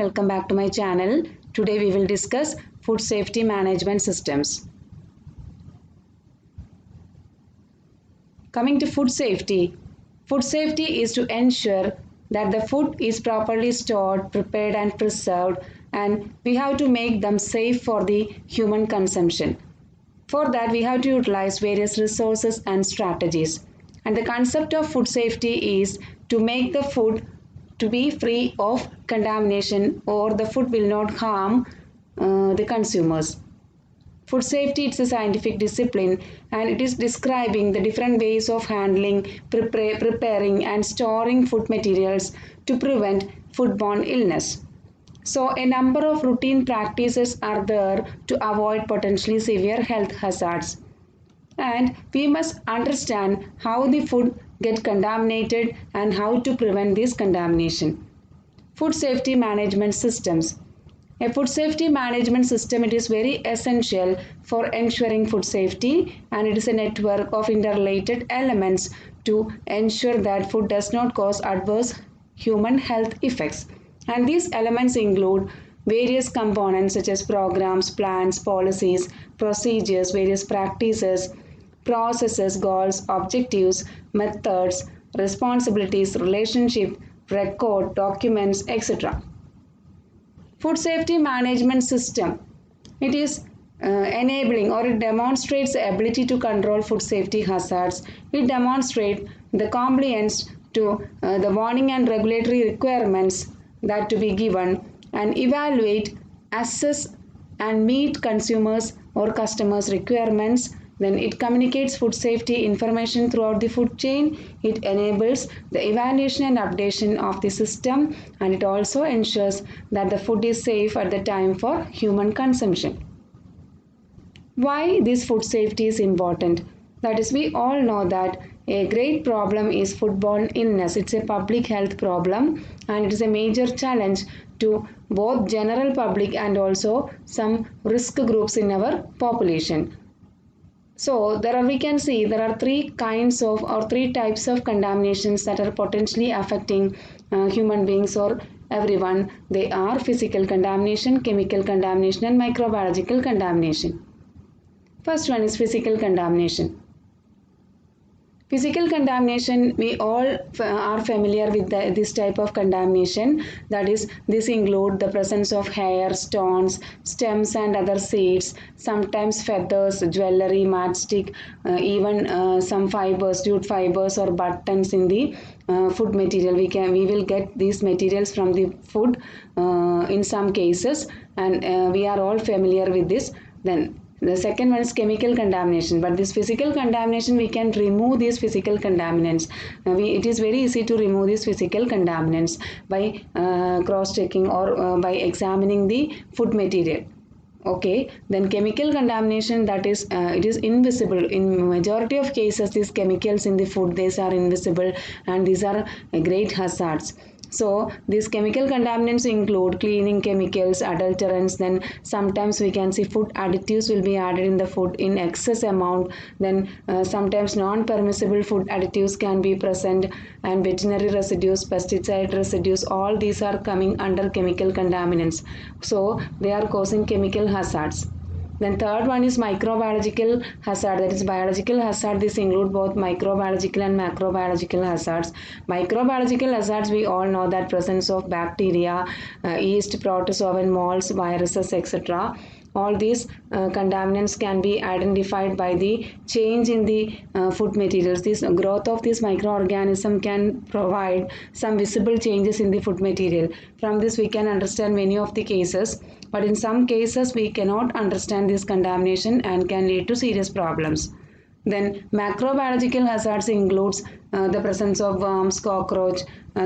welcome back to my channel. Today we will discuss food safety management systems. Coming to food safety is to ensure that the food is properly stored, prepared and preserved, and we have to make them safe for the human consumption. For that we have to utilize various resources and strategies. And the concept of food safety is to make the food to be free of contamination, or the food will not harm the consumers. Food safety is a scientific discipline, and it is describing the different ways of handling, preparing and storing food materials to prevent foodborne illness. So a number of routine practices are there to avoid potentially severe health hazards. And we must understand how the food get contaminated and how to prevent this contamination. Food safety management systems. A food safety management system, it is very essential for ensuring food safety, and it is a network of interrelated elements to ensure that food does not cause adverse human health effects. And these elements include various components such as programs, plans, policies, procedures, various practices, processes, goals, objectives, methods, responsibilities, relationship, record, documents, etc. Food safety management system. It is enabling, or it demonstrates the ability to control food safety hazards. It demonstrates the compliance to the warning and regulatory requirements that to be given, and evaluate, assess and meet consumers or customers' requirements. Then it communicates food safety information throughout the food chain. It enables the evaluation and updation of the system, and it also ensures that the food is safe at the time for human consumption. Why this food safety is important? That is, we all know that a great problem is foodborne illness. It's a public health problem, and it is a major challenge to both general public and also some risk groups in our population. So we can see there are three types of contaminations that are potentially affecting human beings or everyone. They are physical contamination, chemical contamination and microbiological contamination. First one is physical contamination. Physical contamination, we all are familiar with this type of contamination. That is, this include the presence of hair, stones, stems and other seeds, sometimes feathers, jewelry, matchstick, even some fibers, jute fibers or buttons in the food material. We will get these materials from the food in some cases, and we are all familiar with this. Then the second one is chemical contamination, but this physical contamination, we can remove these physical contaminants. It is very easy to remove these physical contaminants by cross-checking or by examining the food material. Okay, then chemical contamination, that is it is invisible. In majority of cases, these chemicals in the food, these are invisible, and these are great hazards. So these chemical contaminants include cleaning chemicals, adulterants, then sometimes we can see food additives will be added in the food in excess amount, then sometimes non-permissible food additives can be present, and veterinary residues, pesticide residues, all these are coming under chemical contaminants. So they are causing chemical hazards. Then third one is microbiological hazard, that is biological hazard. This include both microbiological and macrobiological hazards. Microbiological hazards, we all know that presence of bacteria, yeast, protozoan, molds, viruses, etc. All these contaminants can be identified by the change in the food materials. This growth of this microorganism can provide some visible changes in the food material. From this we can understand many of the cases, but in some cases we cannot understand this contamination and can lead to serious problems. Then macrobiological hazards includes the presence of worms, cockroach,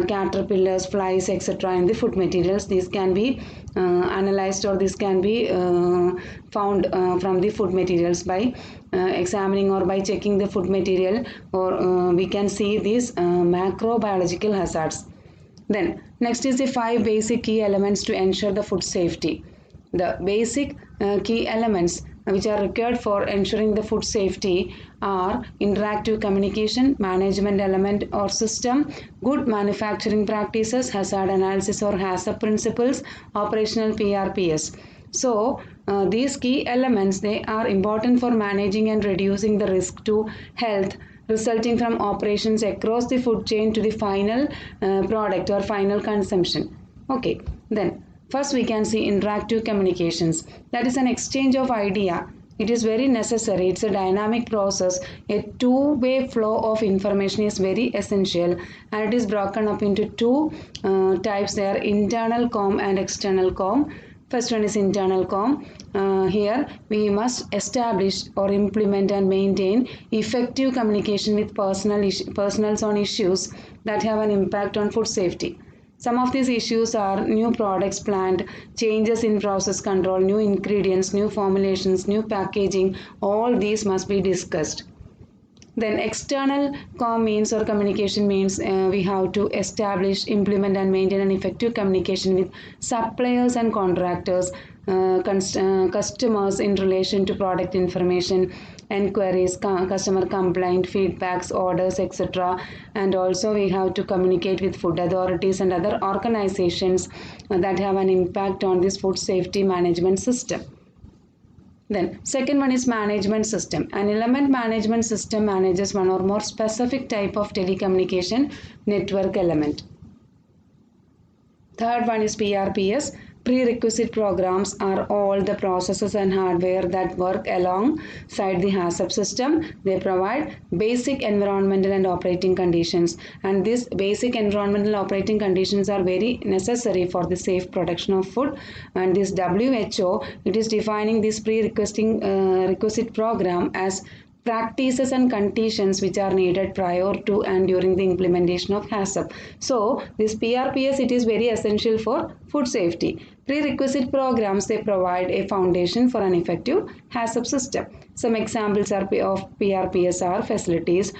caterpillars, flies, etc. in the food materials. These can be analyzed, or this can be found from the food materials by examining or by checking the food material, or we can see these macrobiological hazards. Then next is the 5 basic key elements to ensure the food safety. The basic key elements which are required for ensuring the food safety are interactive communication, management element or system, good manufacturing practices, hazard analysis or HACCP principles, operational PRPS. So these key elements, they are important for managing and reducing the risk to health resulting from operations across the food chain to the final product or final consumption. Okay, then first we can see interactive communications. That is an exchange of idea. It is very necessary. It's a dynamic process. A two-way flow of information is very essential, and it is broken up into two types. They are internal com and external com. First one is internal com. Here we must establish or implement and maintain effective communication with personals on issues that have an impact on food safety. Some of these issues are new products planned, changes in process control, new ingredients, new formulations, new packaging. All these must be discussed. Then external com means or communication means we have to establish, implement and maintain an effective communication with suppliers and contractors, customers in relation to product information, enquiries, customer complaint, feedbacks, orders, etc. And also we have to communicate with food authorities and other organizations that have an impact on this food safety management system. Then second one is management system. An element management system manages one or more specific type of telecommunication network element. Third one is PRPS. Prerequisite programs are all the processes and hardware that work alongside the HACCP system. They provide basic environmental and operating conditions, and these basic environmental operating conditions are very necessary for the safe production of food. And this WHO, it is defining this requisite program as practices and conditions which are needed prior to and during the implementation of HACCP. So this PRPS, it is very essential for food safety. Prerequisite programs, they provide a foundation for an effective HACCP system. Some examples of PRPS are facilities,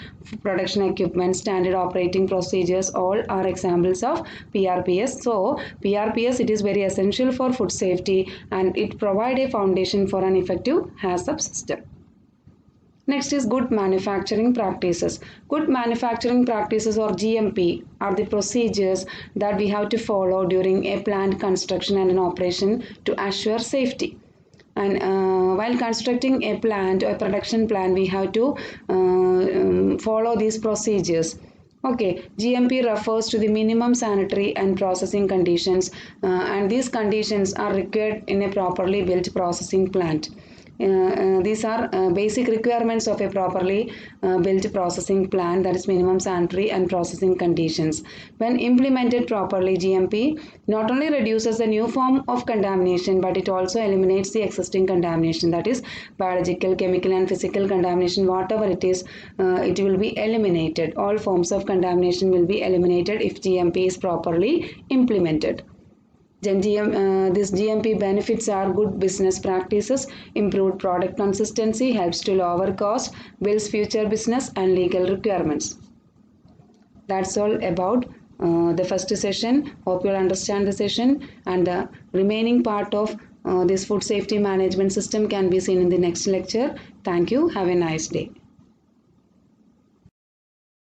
production equipment, standard operating procedures, all are examples of PRPS. So PRPS, it is very essential for food safety and it provides a foundation for an effective HACCP system. Next is good manufacturing practices. Good manufacturing practices or GMP are the procedures that we have to follow during a plant construction and an operation to assure safety. And while constructing a plant or a production plant, we have to follow these procedures. Okay, GMP refers to the minimum sanitary and processing conditions, and these conditions are required in a properly built processing plant. These are basic requirements of a properly built processing plant, that is minimum sanitary and processing conditions. When implemented properly, GMP not only reduces the new form of contamination, but it also eliminates the existing contamination, that is biological, chemical and physical contamination, whatever it is, it will be eliminated. All forms of contamination will be eliminated if GMP is properly implemented. This GMP benefits are good business practices, improved product consistency, helps to lower cost, builds future business and legal requirements. That's all about the first session. Hope you'll understand the session, and the remaining part of this food safety management system can be seen in the next lecture. Thank you. Have a nice day.